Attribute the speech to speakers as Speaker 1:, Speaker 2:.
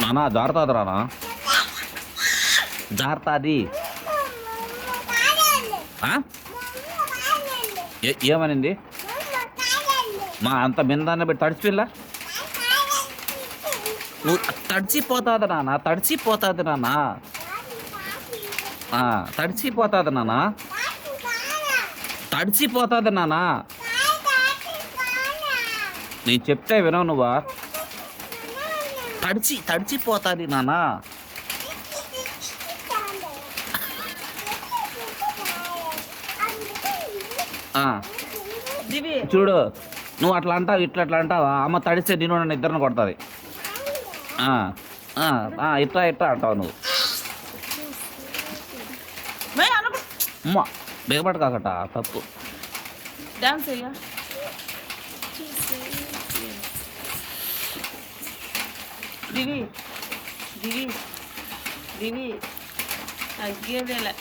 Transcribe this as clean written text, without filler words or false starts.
Speaker 1: నానా జారుతుంది రానా, జారుతుంది. ఏమనింది మా అంత బిందాన్ని పెట్టి తడిచిపిల్లా? నువ్వు తడిచిపోతుంది నాన్న, తడిచిపోతుంది నాన్న, తడిచిపోతుంది నాన్న, తడిచిపోతుంది నాన్న. నేను చెప్తే వినవు నువ్వా? తడిచిపోతుంది నాన్న. చూడు నువ్వు అట్లా అంటావు ఇట్లా అంటావా? అమ్మ తడిస్తే నేను నన్ను ఇద్దరిని కొడుతుంది. ఇట్లా అంటావు నువ్వు. అమ్మ బేగపడ కాకట తప్పు.
Speaker 2: డాన్స్ దివి దివి దివి తగ్గేదేలే.